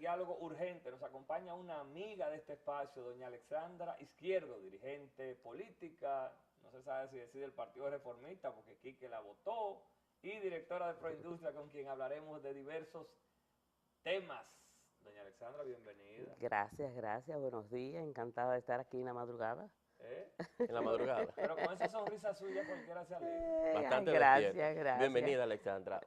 diálogo urgente. Nos acompaña una amiga de este espacio, doña Alexandra Izquierdo, dirigente política, no se sabe si decide el Partido Reformista porque Quique la votó, y directora de Proindustria, con quien hablaremos de diversos temas. Doña Alexandra, bienvenida. Gracias, gracias, buenos días, encantada de estar aquí en la madrugada. ¿Eh? En la madrugada. Pero con esa sonrisa suya cualquiera se alegra. Bastante Gracias, despierta. gracias. Bienvenida, Alexandra.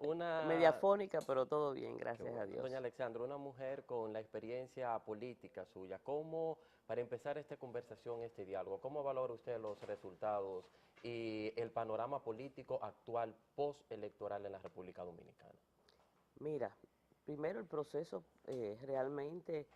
Media fónica, pero todo bien, Qué gracias a bueno. Dios. Doña Alexandra, una mujer con la experiencia política suya, ¿cómo, para empezar esta conversación, este diálogo, cómo valora usted los resultados y el panorama político actual postelectoral en la República Dominicana? Mira, primero el proceso realmente,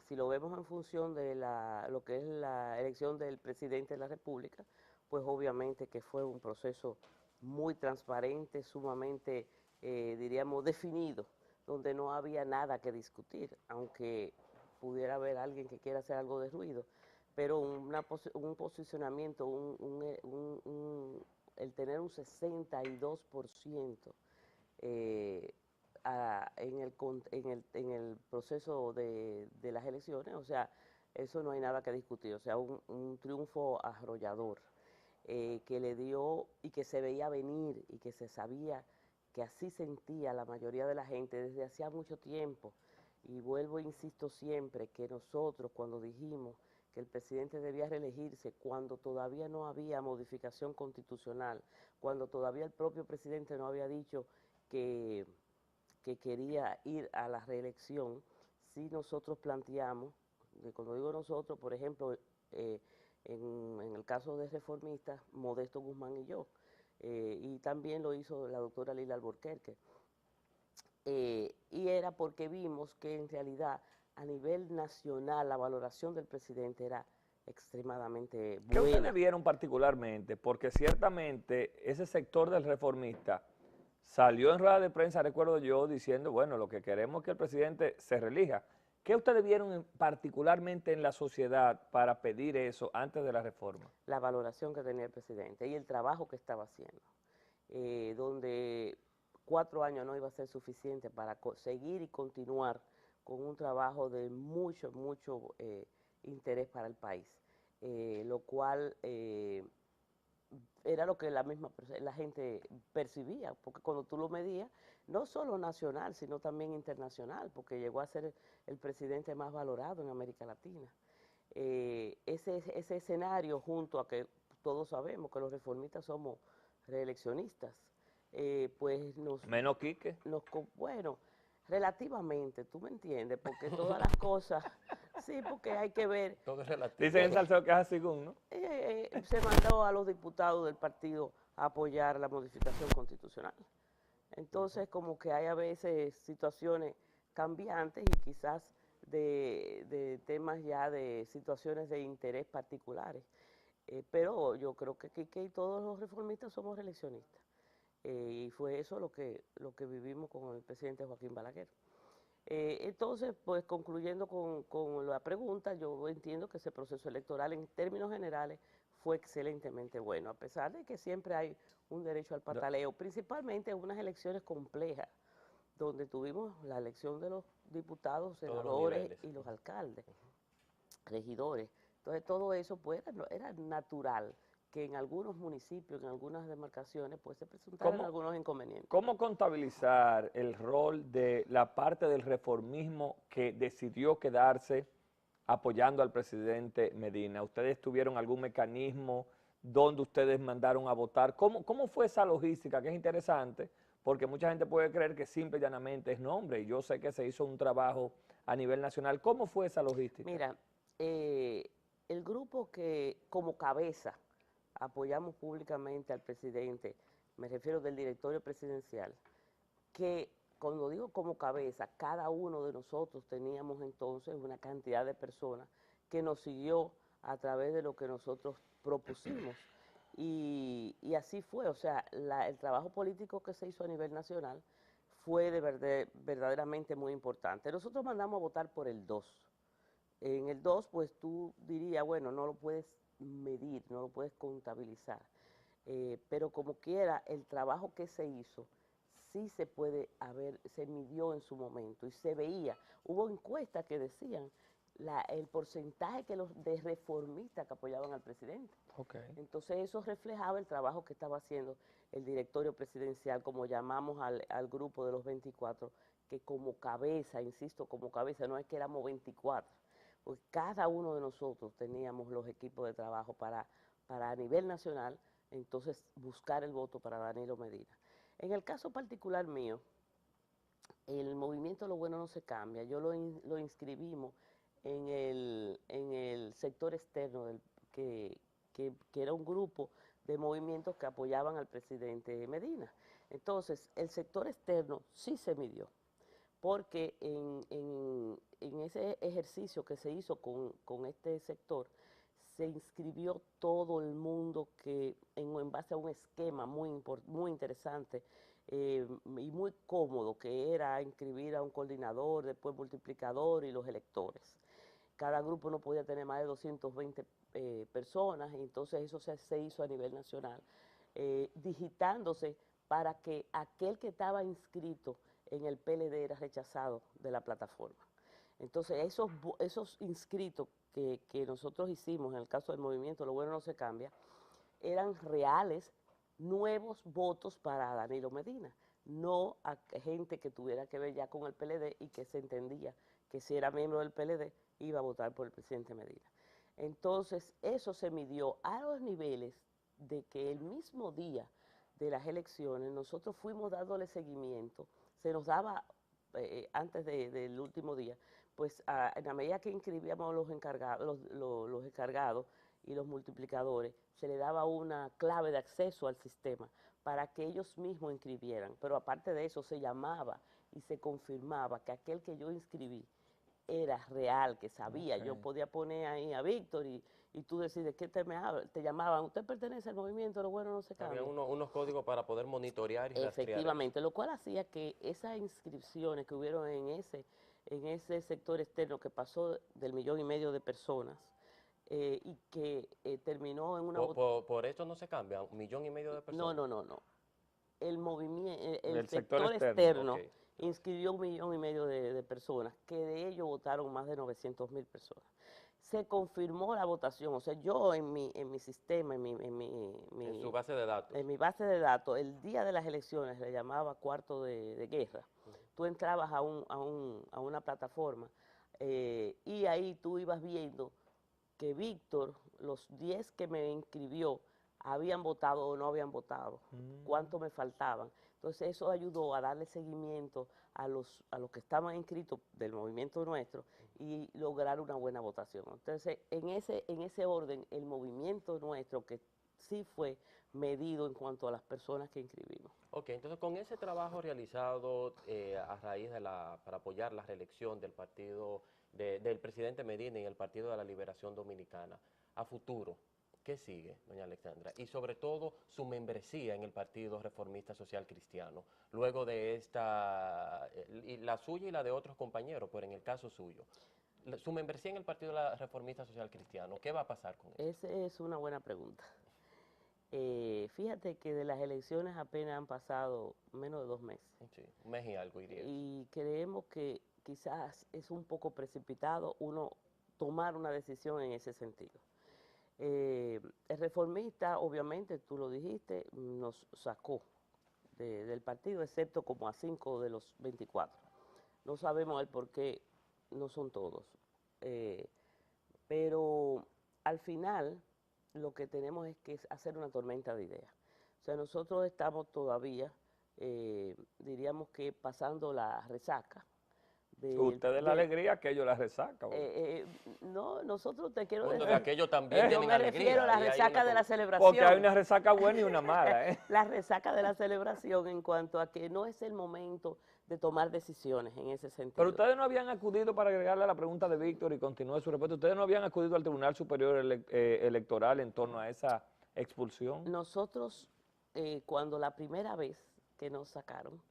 si lo vemos en función de lo que es la elección del presidente de la República, pues obviamente que fue un proceso muy transparente, sumamente, diríamos, definido, donde no había nada que discutir, aunque pudiera haber alguien que quiera hacer algo de ruido, pero un posicionamiento, el tener un 62% en el proceso de las elecciones, o sea, eso no hay nada que discutir, o sea, un triunfo arrollador que le dio y que se veía venir y que se sabía que así sentía la mayoría de la gente desde hacía mucho tiempo. Y vuelvo e insisto siempre que nosotros cuando dijimos que el presidente debía reelegirse, cuando todavía no había modificación constitucional, cuando todavía el propio presidente no había dicho que quería ir a la reelección, si nosotros planteamos, cuando digo nosotros, por ejemplo, en el caso de reformistas, Modesto Guzmán y yo, y también lo hizo la doctora Lila Alburquerque, y era porque vimos que en realidad a nivel nacional la valoración del presidente era extremadamente ¿Qué buena. ustedes vieron particularmente? Porque ciertamente ese sector del reformista salió en rueda de prensa, recuerdo yo, diciendo, bueno, lo que queremos es que el presidente se reelija. ¿Qué ustedes vieron particularmente en la sociedad para pedir eso antes de la reforma? La valoración que tenía el presidente y el trabajo que estaba haciendo, donde 4 años no iba a ser suficiente para seguir y continuar con un trabajo de mucho, mucho interés para el país, lo cual era lo que la gente percibía, porque cuando tú lo medías, no solo nacional, sino también internacional, porque llegó a ser el presidente más valorado en América Latina. Ese escenario, junto a que todos sabemos que los reformistas somos reeleccionistas, pues Menos Quique. bueno, relativamente, tú me entiendes, porque todas las cosas, sí, porque hay que ver. Todo es relativo. Dicen en Salseo que es así, ¿no? Se mandó a los diputados del partido a apoyar la modificación constitucional. Entonces, como que hay a veces situaciones cambiantes y quizás de temas ya de situaciones de interés particulares. Pero yo creo que Quique y todos los reformistas somos reeleccionistas. Y fue eso lo que vivimos con el presidente Joaquín Balaguer. Entonces, pues concluyendo con la pregunta, yo entiendo que ese proceso electoral en términos generales fue excelentemente bueno, a pesar de que siempre hay un derecho al pataleo, principalmente en unas elecciones complejas, donde tuvimos la elección de los diputados, senadores y los alcaldes, regidores. Entonces todo eso pues era natural que en algunos municipios, en algunas demarcaciones, pues se presentaran algunos inconvenientes. ¿Cómo contabilizar el rol de la parte del reformismo que decidió quedarse apoyando al presidente Medina? ¿Ustedes tuvieron algún mecanismo donde ustedes mandaron a votar? ¿Cómo fue esa logística? Que es interesante, porque mucha gente puede creer que simple y llanamente es nombre, y yo sé que se hizo un trabajo a nivel nacional. ¿Cómo fue esa logística? Mira, el grupo que como cabeza apoyamos públicamente al presidente, me refiero del directorio presidencial, que cuando digo como cabeza, cada uno de nosotros teníamos entonces una cantidad de personas que nos siguió a través de lo que nosotros propusimos. Y así fue, o sea, el trabajo político que se hizo a nivel nacional fue verdaderamente muy importante. Nosotros mandamos a votar por el 2. En el 2, pues tú dirías, bueno, no lo puedes medir, no lo puedes contabilizar, pero como quiera, el trabajo que se hizo sí se puede haber, se midió en su momento y se veía. Hubo encuestas que decían el porcentaje de reformistas que apoyaban al presidente. Okay. Entonces eso reflejaba el trabajo que estaba haciendo el directorio presidencial, como llamamos al grupo de los 24, que como cabeza, insisto, como cabeza, no es que éramos 24, pues cada uno de nosotros teníamos los equipos de trabajo para a nivel nacional, entonces buscar el voto para Danilo Medina. En el caso particular mío, el movimiento Lo Bueno No Se Cambia, yo lo inscribimos en el sector externo, que era un grupo de movimientos que apoyaban al presidente Medina. Entonces, el sector externo sí se midió, porque en ese ejercicio que se hizo con este sector, se inscribió todo el mundo que en base a un esquema muy interesante y muy cómodo, que era inscribir a un coordinador, después multiplicador y los electores. Cada grupo no podía tener más de 220 personas, y entonces eso se hizo a nivel nacional, digitándose para que aquel que estaba inscrito en el PLD era rechazado de la plataforma. Entonces esos inscritos que nosotros hicimos, en el caso del movimiento Lo Bueno No Se Cambia, eran reales, nuevos votos para Danilo Medina, no a gente que tuviera que ver ya con el PLD y que se entendía que si era miembro del PLD iba a votar por el presidente Medina. Entonces eso se midió a los niveles de que el mismo día de las elecciones nosotros fuimos dándole seguimiento, se nos daba antes del último día, pues en la medida que inscribíamos los encargados y los multiplicadores, se le daba una clave de acceso al sistema para que ellos mismos inscribieran. Pero aparte de eso, se llamaba y se confirmaba que aquel que yo inscribí era real, que sabía. Okay. Yo podía poner ahí a Víctor y tú decides qué te llamaban. Usted pertenece al movimiento Lo Bueno No Se Cambia. Había unos códigos para poder monitorear y rastrear. Efectivamente, lo cual hacía que esas inscripciones que hubieron en ese sector externo, que pasó del 1,5 millones de personas, y que terminó en una... Por esto no se cambia, 1,5 millones de personas. No. El movimiento, el sector externo okay. Inscribió 1,5 millones de personas, que de ellos votaron más de 900,000 personas. Se confirmó la votación, o sea, yo en mi sistema, en su base de datos. En mi base de datos, el día de las elecciones, le llamaba cuarto de guerra. Tú entrabas a una plataforma y ahí tú ibas viendo que Víctor, los 10 que me inscribió, habían votado o no habían votado, cuánto me faltaban. Entonces eso ayudó a darle seguimiento a los que estaban inscritos del movimiento nuestro y lograr una buena votación. Entonces en ese orden, el movimiento nuestro, que sí fue medido en cuanto a las personas que inscribimos. Ok, entonces con ese trabajo realizado a raíz para apoyar la reelección del partido del presidente Medina y el Partido de la Liberación Dominicana, a futuro, ¿qué sigue, doña Alexandra? Y sobre todo su membresía en el Partido Reformista Social Cristiano, luego de la suya y la de otros compañeros, pero en el caso suyo. Su membresía en el Partido Reformista Social Cristiano, ¿qué va a pasar con eso? Esa es una buena pregunta. Fíjate que de las elecciones apenas han pasado menos de 2 meses. Sí, 1 mes y algo, diría. Y creemos que quizás es un poco precipitado uno tomar una decisión en ese sentido. El reformista, obviamente, tú lo dijiste, nos sacó del partido, excepto como a 5 de los 24. No sabemos el por qué, no son todos. Pero al final lo que tenemos es que hacer una tormenta de ideas. O sea, nosotros estamos todavía, diríamos que pasando la resaca. Ustedes la alegría, que ellos la resaca. No, nosotros te quiero decir. Aquellos también tienen alegría. Yo me refiero a la resaca de la celebración. Porque hay una resaca buena y una mala. La resaca de la celebración en cuanto a que no es el momento de tomar decisiones en ese sentido. Pero ustedes no habían acudido, para agregarle a la pregunta de Víctor y continúe su respuesta, ustedes no habían acudido al Tribunal Superior Electoral en torno a esa expulsión. Nosotros, cuando la primera vez que nos sacaron,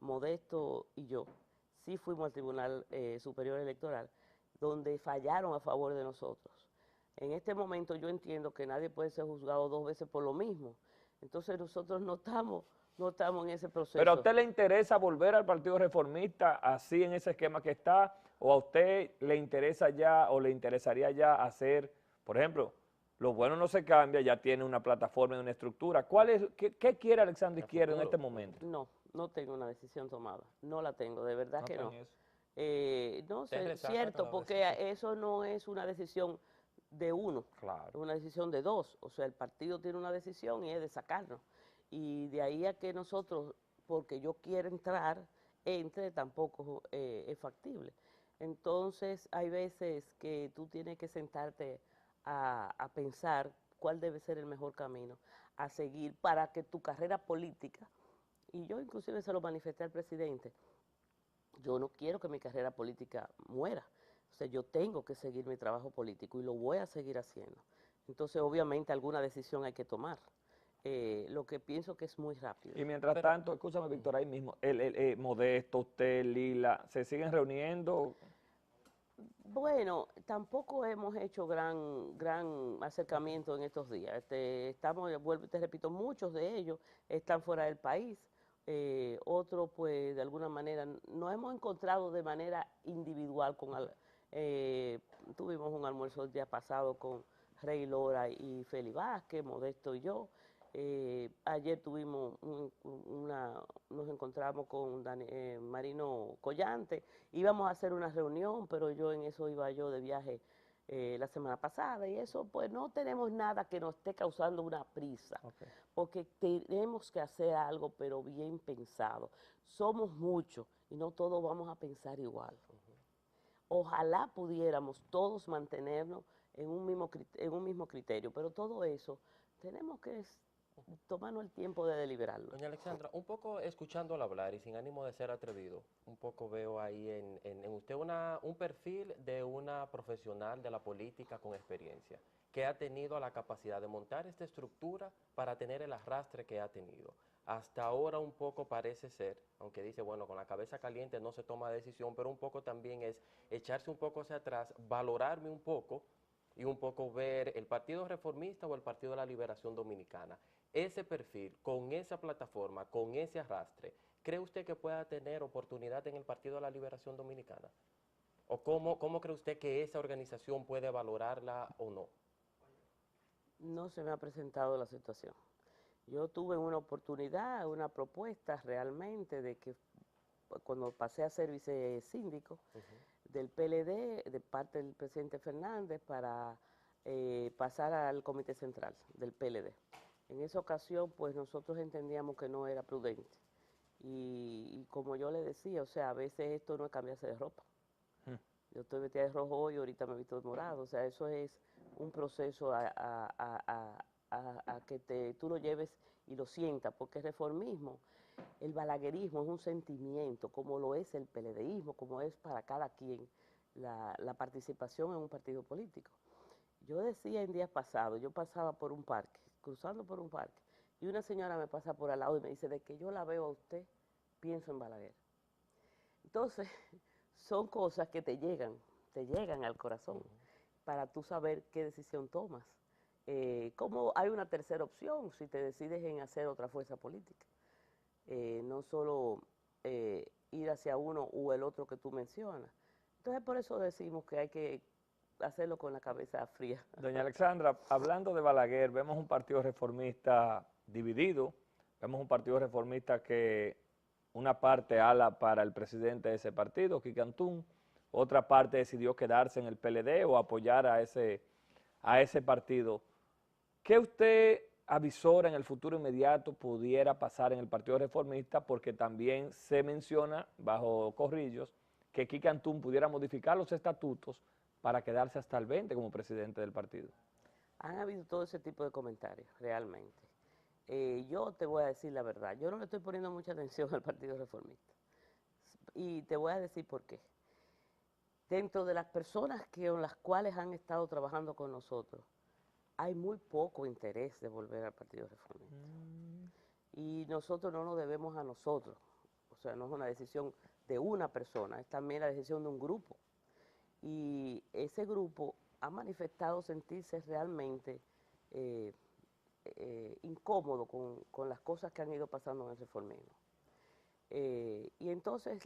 Modesto y yo, sí fuimos al Tribunal Superior Electoral, donde fallaron a favor de nosotros. En este momento yo entiendo que nadie puede ser juzgado 2 veces por lo mismo. Entonces nosotros no estamos no estamos en ese proceso. ¿Pero a usted le interesa volver al Partido Reformista así en ese esquema que está? ¿O a usted le interesa ya o le interesaría ya hacer, por ejemplo, lo bueno no se cambia, ya tiene una plataforma y una estructura? ¿Qué quiere Alexandra A Izquierdo en futuro. este momento? No, no tengo una decisión tomada, no la tengo, de verdad No que está no. en eso. No ¿Usted sé, rechaza cierto, la porque decisión? eso no es una decisión de uno, es Claro. una decisión de dos. O sea, el partido tiene una decisión y es de sacarnos. Y de ahí a que nosotros, porque yo quiero entrar, entre, tampoco es factible. Entonces, hay veces que tú tienes que sentarte a pensar cuál debe ser el mejor camino a seguir para que tu carrera política, y yo inclusive se lo manifesté al presidente, yo no quiero que mi carrera política muera. O sea, yo tengo que seguir mi trabajo político y lo voy a seguir haciendo. Entonces, obviamente, alguna decisión hay que tomar. Lo que pienso que es muy rápido. Y mientras Pero, tanto, escúchame, Víctor, ahí mismo, Modesto, usted, Lila, ¿se siguen reuniendo? Bueno, tampoco hemos hecho gran acercamiento en estos días. Vuelvo y te repito, muchos de ellos están fuera del país. Otros, pues, de alguna manera, nos hemos encontrado de manera individual eh, tuvimos un almuerzo el día pasado con Rey Lora y Feli Vázquez, Modesto y yo. Ayer nos encontramos con Marino Collante. Íbamos a hacer una reunión, pero en eso iba yo de viaje la semana pasada y eso pues no tenemos nada que nos esté causando una prisa, Okay. porque tenemos que hacer algo pero bien pensado. Somos muchos y no todos vamos a pensar igual. Ojalá pudiéramos todos mantenernos en un mismo criterio, pero todo eso tenemos que tomarnos el tiempo de deliberarlo. doña Alexandra, un poco escuchándola hablar y sin ánimo de ser atrevido, un poco veo ahí en usted un perfil de una profesional de la política con experiencia, que ha tenido la capacidad de montar esta estructura para tener el arrastre que ha tenido. Hasta ahora un poco parece ser, aunque dice, bueno, con la cabeza caliente no se toma decisión, pero un poco también es echarse un poco hacia atrás, valorarme un poco y un poco ver el Partido Reformista o el Partido de la Liberación Dominicana. Ese perfil, con esa plataforma, con ese arrastre, ¿cree usted que pueda tener oportunidad en el Partido de la Liberación Dominicana? ¿O cómo cree usted que esa organización puede valorarla o no? No se me ha presentado la situación. Yo tuve una oportunidad, una propuesta realmente de que cuando pasé a ser vicesíndico del PLD, de parte del presidente Fernández, para pasar al comité central del PLD. En esa ocasión, pues nosotros entendíamos que no era prudente. Y como yo le decía, o sea, a veces esto no es cambiarse de ropa. Yo estoy vestida de rojo hoy, ahorita me he visto de morado. O sea, eso es un proceso a que tú lo lleves y lo sientas, porque el reformismo, el balaguerismo es un sentimiento, como lo es el PLDismo, como es para cada quien la participación en un partido político. Yo decía en días pasados, yo pasaba por un parque, cruzando por un parque, y una señora me pasa por al lado y me dice, de que yo la veo a usted, pienso en Balaguer. Entonces, son cosas que te llegan al corazón, para tú saber qué decisión tomas. Como hay una tercera opción si te decides en hacer otra fuerza política. No solo ir hacia uno o el otro que tú mencionas. Entonces, por eso decimos que hay que hacerlo con la cabeza fría. Doña Alexandra, hablando de Balaguer, vemos un partido reformista dividido, vemos un partido reformista que una parte ala para el presidente de ese partido, Quique Antún, otra parte decidió quedarse en el PLD o apoyar a ese partido. ¿Qué usted avisora en el futuro inmediato pudiera pasar en el Partido Reformista? Porque también se menciona, bajo Corrillos, que Quique Antún pudiera modificar los estatutos para quedarse hasta el 20 como presidente del partido. Han habido todo ese tipo de comentarios, realmente. Yo te voy a decir la verdad, yo no le estoy poniendo mucha atención al Partido Reformista. Y te voy a decir por qué. Dentro de las personas con las cuales han estado trabajando con nosotros, hay muy poco interés de volver al Partido Reformista. Y nosotros no nos debemos a nosotros. O sea, no es una decisión de una persona, es también la decisión de un grupo. Y ese grupo ha manifestado sentirse realmente incómodo con las cosas que han ido pasando en el reformismo. Y entonces,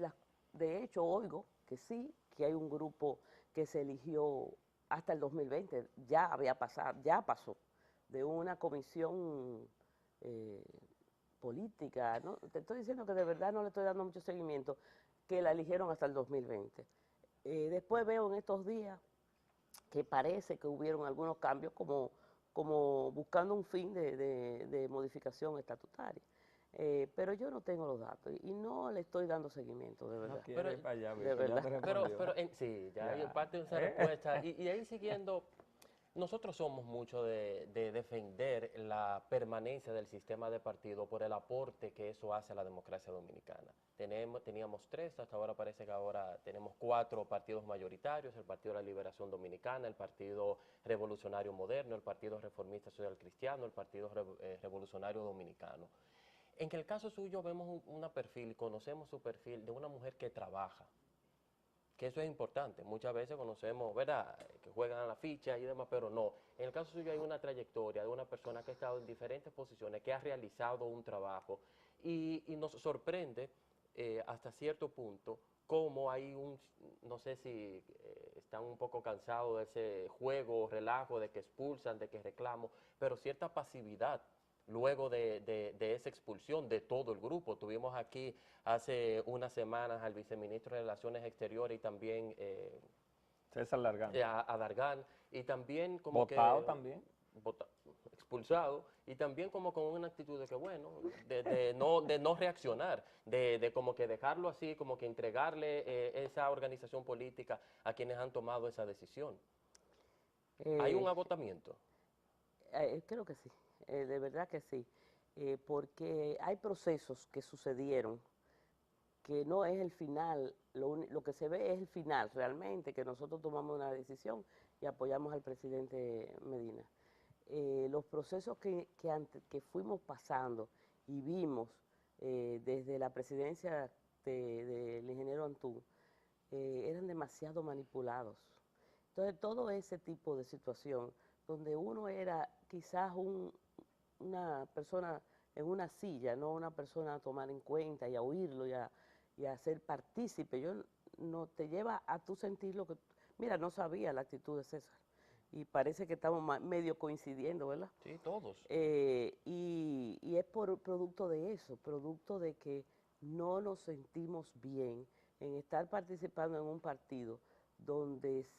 de hecho, oigo que sí, que hay un grupo que se eligió hasta el 2020, ya había pasado, ya pasó, de una comisión política, ¿no? Te estoy diciendo que de verdad no le estoy dando mucho seguimiento, que la eligieron hasta el 2020. Después veo en estos días que parece que hubieron algunos cambios como buscando un fin de modificación estatutaria. Pero yo no tengo los datos y no le estoy dando seguimiento, de No verdad. quiere ir para allá, De Víctor, ya verdad. te respondió. Sí, ya hay Ya. parte de esa respuesta. Y ahí siguiendo, nosotros somos mucho de defender la permanencia del sistema de partido por el aporte que eso hace a la democracia dominicana. Teníamos 3, hasta ahora parece que ahora tenemos 4 partidos mayoritarios: el Partido de la Liberación Dominicana, el Partido Revolucionario Moderno, el Partido Reformista Social Cristiano, el Partido Revolucionario Dominicano. En el caso suyo vemos un perfil, conocemos su perfil de una mujer que trabaja, que eso es importante. Muchas veces conocemos, ¿verdad?, que juegan a la ficha y demás, pero no. En el caso suyo hay una trayectoria de una persona que ha estado en diferentes posiciones, que ha realizado un trabajo y nos sorprende hasta cierto punto cómo hay no sé si están un poco cansados de ese juego, relajo, de que expulsan, de que reclamo, pero cierta pasividad luego de esa expulsión de todo el grupo. Tuvimos aquí hace unas semanas al viceministro de Relaciones Exteriores y también César Largán. a Dargan, y también como Votado que también. expulsado, y también como con una actitud de que bueno, de no reaccionar, de como que dejarlo así, como que entregarle esa organización política a quienes han tomado esa decisión. ¿Hay un Eh, agotamiento? Creo que sí, de verdad que sí, porque hay procesos que sucedieron que no es el final, lo que se ve es el final realmente, que nosotros tomamos una decisión y apoyamos al presidente Medina. Los procesos que fuimos pasando y vimos desde la presidencia del ingeniero Antún eran demasiado manipulados. Entonces, todo ese tipo de situación, donde uno era quizás una persona en una silla, no una persona a tomar en cuenta y a oírlo y a ser partícipe, yo no te lleva a tú sentir lo que... Mira, no sabía la actitud de César y parece que estamos medio coincidiendo, ¿verdad? Sí, todos. Y es por producto de eso, producto de que no nos sentimos bien en estar participando en un partido donde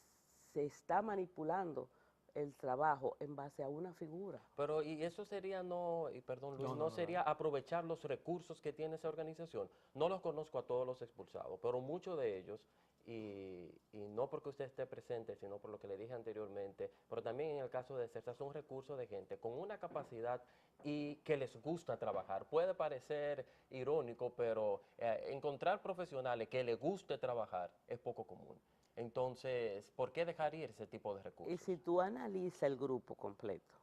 se está manipulando el trabajo en base a una figura. Pero, y eso sería, no, y perdón Luis, No, no sería aprovechar los recursos que tiene esa organización. No los conozco a todos los expulsados, pero muchos de ellos, y no porque usted esté presente, sino por lo que le dije anteriormente, pero también en el caso de César, son recursos de gente con una capacidad y que les gusta trabajar. Puede parecer irónico, pero encontrar profesionales que les guste trabajar es poco común. Entonces, ¿por qué dejar ir ese tipo de Y recursos? si tú analizas el grupo completo,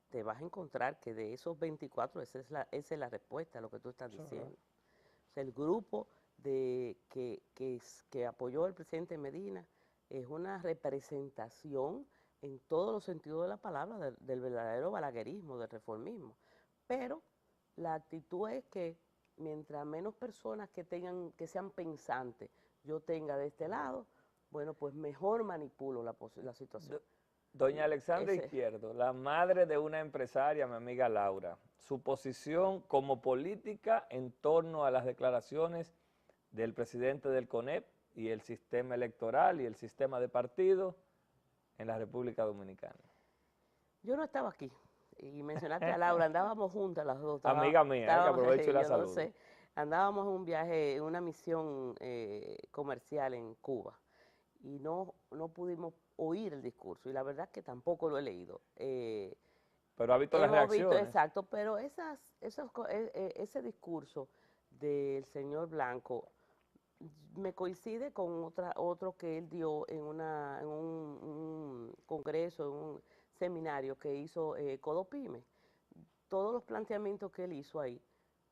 te vas a encontrar que de esos 24, esa es la respuesta a lo que tú estás diciendo. O sea, el grupo que apoyó al presidente Medina es una representación en todos los sentidos de la palabra del verdadero balaguerismo, del reformismo. Pero la actitud es que mientras menos personas que sean pensantes yo tenga de este lado, bueno, pues mejor manipulo la situación. Doña Alexandra Ese, Izquierdo, la madre de una empresaria, mi amiga Laura, su posición como política en torno a las declaraciones del presidente del CONEP y el sistema electoral y el sistema de partidos en la República Dominicana. yo no estaba aquí y mencionaste a Laura, andábamos juntas las dos, Amiga mía, que aprovecho y la yo lo saludo. sé, andábamos en un viaje, en una misión comercial en Cuba y no pudimos oír el discurso y la verdad es que tampoco lo he leído. Pero ha visto las Hemos visto, reacciones. exacto, pero ese discurso del señor Blanco me coincide con otro que él dio en un congreso, en un seminario que hizo Codopime. Todos los planteamientos que él hizo ahí,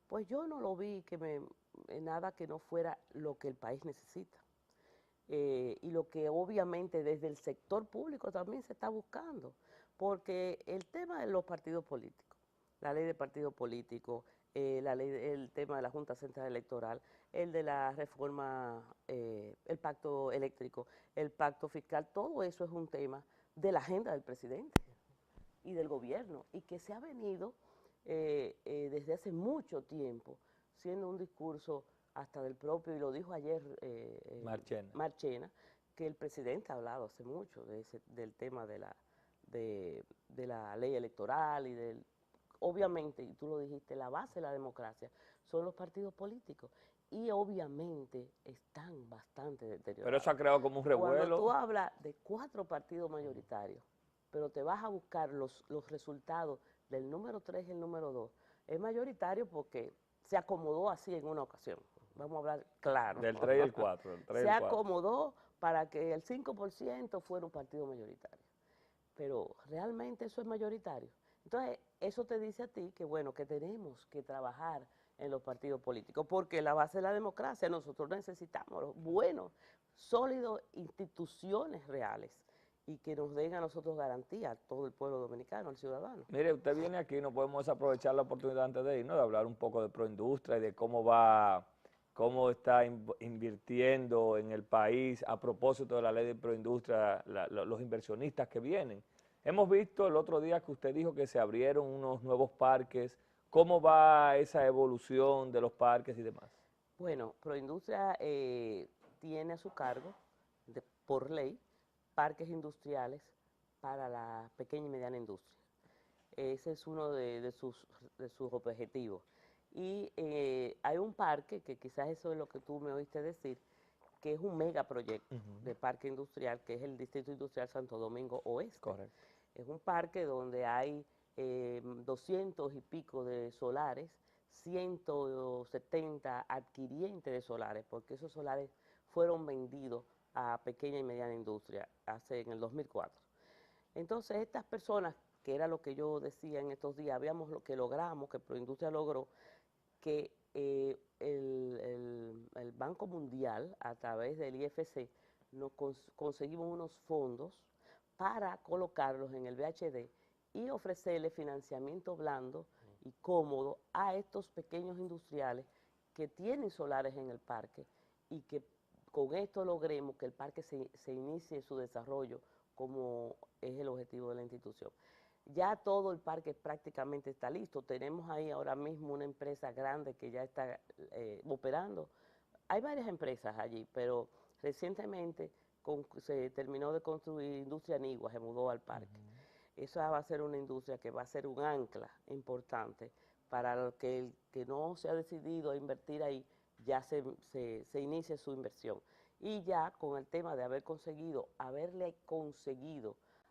pues yo no lo vi nada que no fuera lo que el país necesita. Y lo que obviamente desde el sector público también se está buscando, porque el tema de los partidos políticos la ley de partido político, el tema de la Junta Central Electoral, el de la reforma, el pacto eléctrico, el pacto fiscal, todo eso es un tema de la agenda del presidente y del gobierno, y que se ha venido desde hace mucho tiempo siendo un discurso hasta del propio, y lo dijo ayer Marchena. Marchena, que el presidente ha hablado hace mucho del tema de la ley electoral y del, obviamente, y tú lo dijiste, la base de la democracia son los partidos políticos, y obviamente están bastante deteriorados. Pero eso ha creado como un Cuando tú revuelo. hablas de 4 partidos mayoritarios, pero te vas a buscar los resultados del número 3 y el número 2, es mayoritario porque se acomodó así en una ocasión. Vamos a hablar claro. Del 3 y el 4. Del 3 y Se el 4. acomodó para que el 5% fuera un partido mayoritario. Pero realmente eso es mayoritario. Entonces, eso te dice a ti que, bueno, que tenemos que trabajar en los partidos políticos, porque la base de la democracia, nosotros necesitamos buenos, sólidos instituciones reales y que nos den a nosotros garantía a todo el pueblo dominicano, al ciudadano. Mire, usted viene aquí, no podemos desaprovechar la oportunidad antes de irnos, de hablar un poco de Proindustria y de cómo va, cómo está invirtiendo en el país a propósito de la ley de Proindustria, los inversionistas que vienen. Hemos visto el otro día que usted dijo que se abrieron unos nuevos parques. ¿Cómo va esa evolución de los parques y demás? Bueno, Proindustria tiene a su cargo, por ley, parques industriales para la pequeña y mediana industria. Ese es uno de sus objetivos. Y hay un parque, que quizás eso es lo que tú me oíste decir, que es un megaproyecto de parque industrial, que es el Distrito Industrial Santo Domingo Oeste. Correcto. Es un parque donde hay 200 y pico de solares, 170 adquirientes de solares, porque esos solares fueron vendidos a pequeña y mediana industria en el 2004. Entonces, estas personas, que era lo que yo decía en estos días, habíamos lo que logramos, que Proindustria logró, que el Banco Mundial, a través del IFC, nos conseguimos unos fondos para colocarlos en el VHD y ofrecerle financiamiento blando y cómodo a estos pequeños industriales que tienen solares en el parque, y que con esto logremos que el parque se inicie su desarrollo como es el objetivo de la institución. Ya todo el parque prácticamente está listo. Tenemos ahí ahora mismo una empresa grande que ya está operando. Hay varias empresas allí, pero recientemente se terminó de construir Industria Nigua, se mudó al parque. Esa va a ser una industria que va a ser un ancla importante para que el que no se ha decidido a invertir ahí ya se inicie su inversión. Y ya con el tema de haberle conseguido,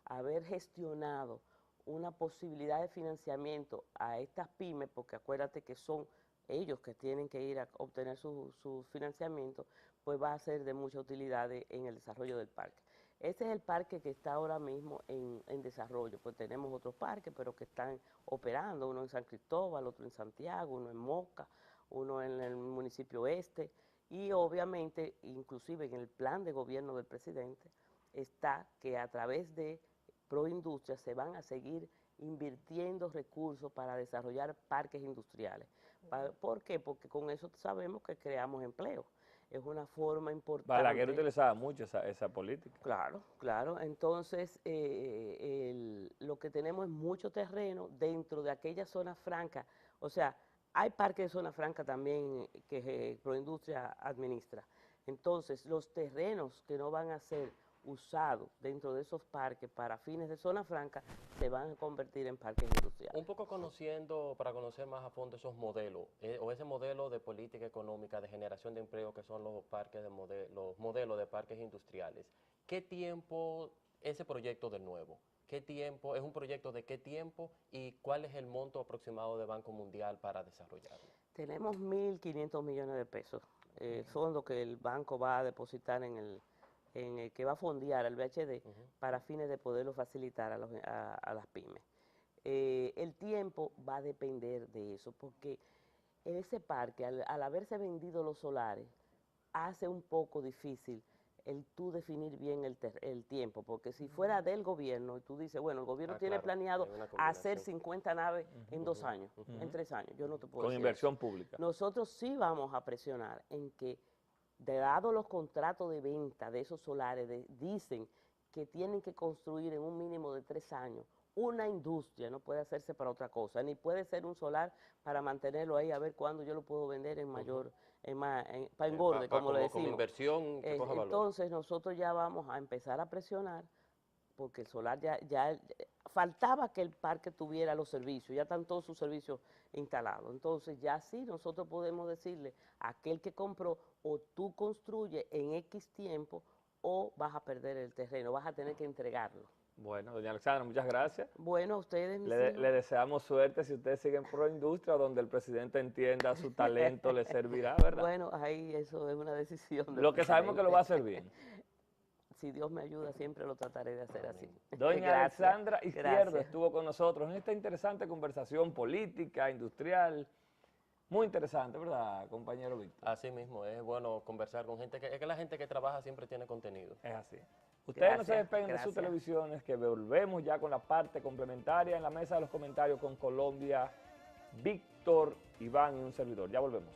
haber gestionado una posibilidad de financiamiento a estas pymes, porque acuérdate que son ellos que tienen que ir a obtener su financiamiento, pues va a ser de mucha utilidad en el desarrollo del parque. Este es el parque que está ahora mismo en desarrollo, pues tenemos otros parques, pero que están operando, uno en San Cristóbal, otro en Santiago, uno en Moca, uno en el municipio este, y obviamente, inclusive en el plan de gobierno del presidente, está que a través de Proindustria se van a seguir invirtiendo recursos para desarrollar parques industriales. ¿Por qué? Porque con eso sabemos que creamos empleo. Es una forma importante. Balaguer utilizaba mucho esa política. Claro, claro. Entonces, lo que tenemos es mucho terreno dentro de aquella zona franca. O sea, hay parques de zona franca también que Proindustria administra. Entonces, los terrenos que no van a ser usados dentro de esos parques para fines de zona franca se van a convertir en parques industriales. Un poco conociendo, para conocer más a fondo esos modelos, o ese modelo de política económica de generación de empleo que son los modelos de parques industriales. ¿Qué tiempo ese proyecto de nuevo? ¿Qué tiempo? ¿Es un proyecto de qué tiempo? ¿Y cuál es el monto aproximado de Banco Mundial para desarrollarlo? Tenemos 1.500 millones de pesos, fondos que el banco va a depositar en el que va a fondear al VHD para fines de poderlo facilitar a las pymes. El tiempo va a depender de eso, porque ese parque, al haberse vendido los solares, hace un poco difícil el tú definir bien el tiempo, porque si fuera del gobierno y tú dices, bueno, el gobierno tiene claro, planeado hay una hacer combinación. 50 naves en 2 años, en 3 años, yo no te puedo Con decir inversión eso. pública. Nosotros sí vamos a presionar en que, dado los contratos de venta de esos solares, dicen que tienen que construir en un mínimo de 3 años una industria, no puede hacerse para otra cosa, ni puede ser un solar para mantenerlo ahí a ver cuándo yo lo puedo vender en mayor, para engorde, como le Como decimos. inversión que coja valor. Entonces nosotros ya vamos a empezar a presionar, porque el solar ya faltaba que el parque tuviera los servicios, ya están todos sus servicios instalados. Entonces ya sí nosotros podemos decirle a aquel que compró, o tú construyes en X tiempo o vas a perder el terreno, vas a tener que entregarlo. Bueno, doña Alexandra, muchas gracias. Bueno, a ustedes, mis Le hijos. deseamos suerte si ustedes siguen pro industria, donde el presidente entienda su talento, le servirá, ¿verdad? Bueno, ahí eso es una decisión del Lo que sabemos que lo va a hacer presidente. bien. Si Dios me ayuda, siempre lo trataré de hacer así. Doña Gracias, Alexandra Izquierdo gracias. estuvo con nosotros en esta interesante conversación política, industrial, muy interesante, ¿verdad, compañero Víctor? Así mismo, es bueno conversar con gente es que la gente que trabaja siempre tiene contenido. Es así. Ustedes no se Gracias, despeguen de sus gracias. televisiones, que volvemos ya con la parte complementaria en la mesa de los comentarios con Colombia, Víctor, Iván y un servidor. Ya volvemos.